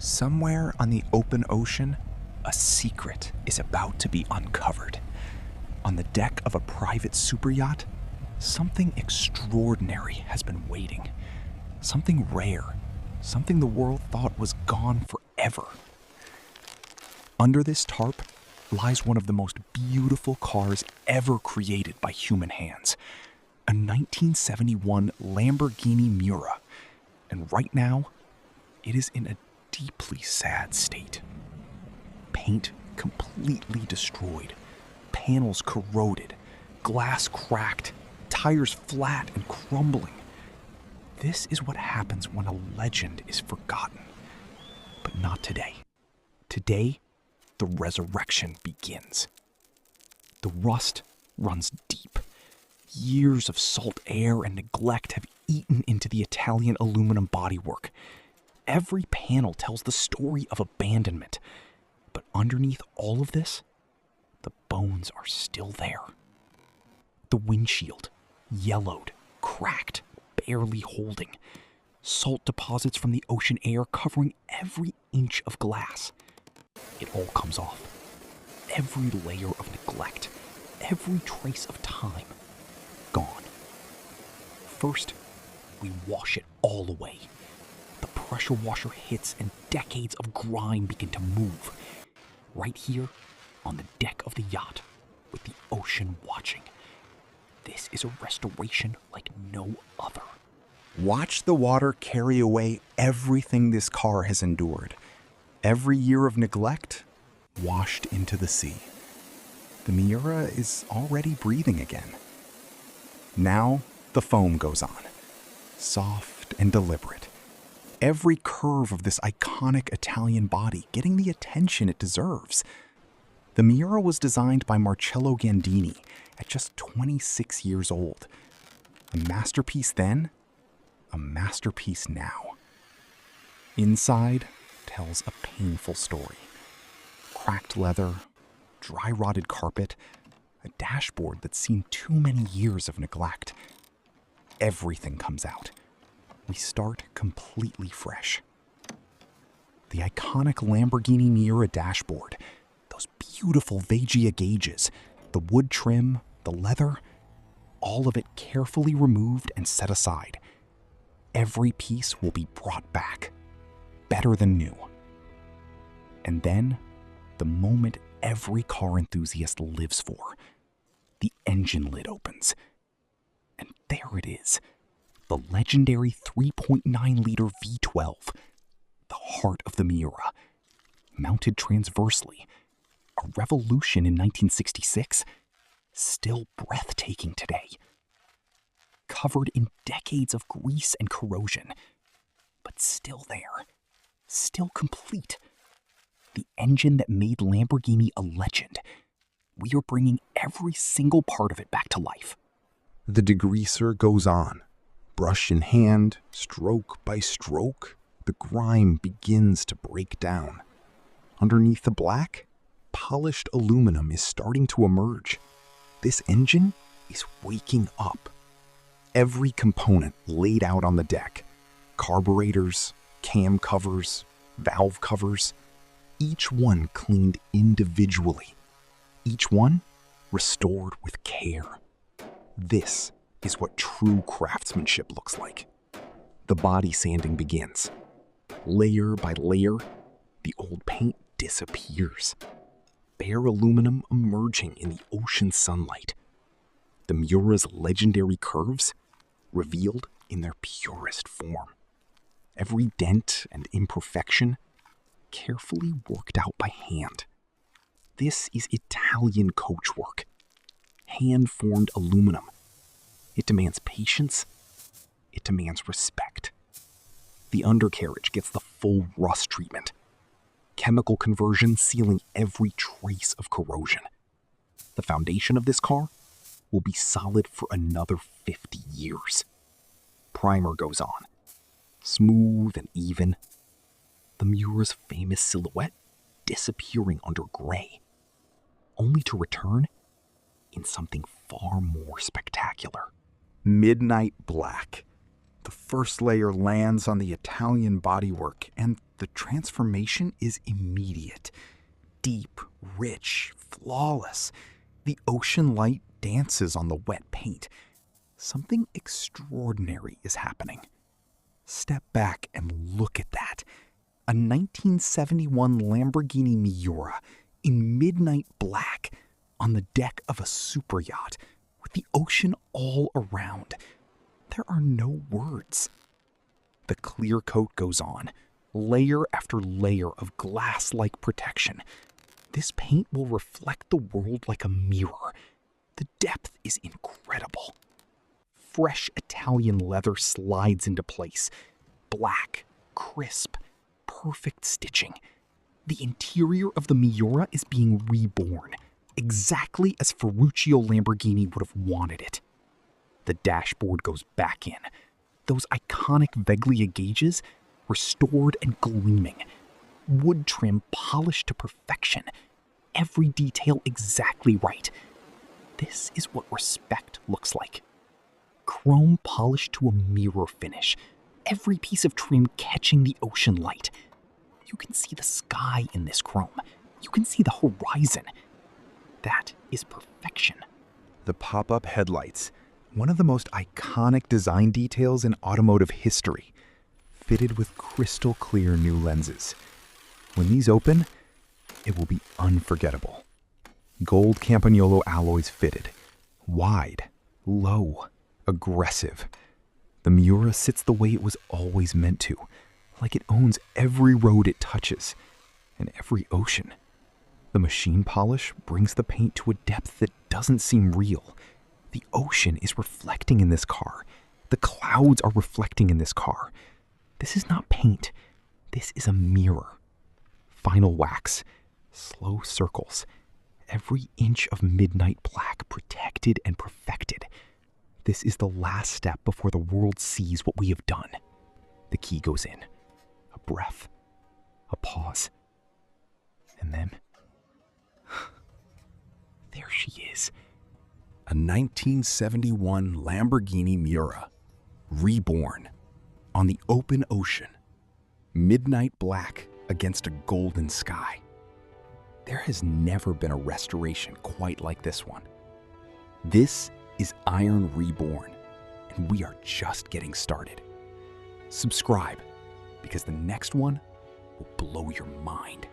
Somewhere on the open ocean, a secret is about to be uncovered. On the deck of a private superyacht, something extraordinary has been waiting. Something rare, something the world thought was gone forever. Under this tarp lies one of the most beautiful cars ever created by human hands, a 1971 Lamborghini Miura. And right now, it is in a deeply sad state. Paint completely destroyed, panels corroded, glass cracked, tires flat and crumbling. This is what happens when a legend is forgotten. But not today. Today, the resurrection begins. The rust runs deep. Years of salt air and neglect have eaten into the Italian aluminum bodywork. Every panel tells the story of abandonment. But underneath all of this, the bones are still there. The windshield, yellowed, cracked, barely holding. Salt deposits from the ocean air covering every inch of glass. It all comes off. Every layer of neglect, every trace of time, gone. First, we wash it all away. The pressure washer hits and decades of grime begin to move. Right here, on the deck of the yacht, with the ocean watching. This is a restoration like no other. Watch the water carry away everything this car has endured. Every year of neglect, washed into the sea. The Miura is already breathing again. Now, the foam goes on, soft and deliberate. Every curve of this iconic Italian body getting the attention it deserves. The Miura was designed by Marcello Gandini at just 26 years old. A masterpiece then, a masterpiece now. Inside tells a painful story. Cracked leather, dry-rotted carpet, a dashboard that's seen too many years of neglect. Everything comes out. We start completely fresh. The iconic Lamborghini Miura dashboard, those beautiful Veglia gauges, the wood trim, the leather, all of it carefully removed and set aside. Every piece will be brought back, better than new. And then, the moment every car enthusiast lives for, the engine lid opens. And there it is. The legendary 3.9-liter V12, the heart of the Miura, mounted transversely, a revolution in 1966, still breathtaking today. Covered in decades of grease and corrosion, but still there, still complete. The engine that made Lamborghini a legend. We are bringing every single part of it back to life. The degreaser goes on. Brush in hand, stroke by stroke, the grime begins to break down. Underneath the black, polished aluminum is starting to emerge. This engine is waking up. Every component laid out on the deck, carburetors, cam covers, valve covers, each one cleaned individually. Each one restored with care. This is what true craftsmanship looks like. The body sanding begins. Layer by layer, the old paint disappears. Bare aluminum emerging in the ocean sunlight. The Miura's legendary curves revealed in their purest form. Every dent and imperfection carefully worked out by hand. This is Italian coachwork. Hand-formed aluminum. It demands patience. It demands respect. The undercarriage gets the full rust treatment. Chemical conversion sealing every trace of corrosion. The foundation of this car will be solid for another 50 years. Primer goes on. Smooth and even. The Miura's famous silhouette disappearing under gray, only to return in something far more spectacular. Midnight black. The first layer lands on the Italian bodywork, and the transformation is immediate. Deep, rich, flawless. The ocean light dances on the wet paint. Something extraordinary is happening. Step back and look at that. A 1971 Lamborghini Miura in midnight black on the deck of a superyacht with the ocean all around. There are no words. The clear coat goes on, layer after layer of glass-like protection. This paint will reflect the world like a mirror. The depth is incredible. Fresh Italian leather slides into place. Black, crisp, perfect stitching. The interior of the Miura is being reborn, exactly as Ferruccio Lamborghini would have wanted it. The dashboard goes back in. Those iconic Veglia gauges, restored and gleaming. Wood trim polished to perfection. Every detail exactly right. This is what respect looks like. Chrome polished to a mirror finish. Every piece of trim catching the ocean light. You can see the sky in this chrome. You can see the horizon. That is perfection. The pop-up headlights, one of the most iconic design details in automotive history, fitted with crystal clear new lenses. When these open, it will be unforgettable. Gold Campagnolo alloys fitted, wide, low, aggressive. The Miura sits the way it was always meant to, like it owns every road it touches and every ocean. The machine polish brings the paint to a depth that doesn't seem real. The ocean is reflecting in this car. The clouds are reflecting in this car. This is not paint. This is a mirror. Final wax, slow circles, every inch of midnight black protected and perfected. This is the last step before the world sees what we have done. The key goes in. A breath. A pause. And then... there she is. A 1971 Lamborghini Miura. Reborn. On the open ocean. Midnight black against a golden sky. There has never been a restoration quite like this one. This is Iron Reborn, and we are just getting started. Subscribe, because the next one will blow your mind.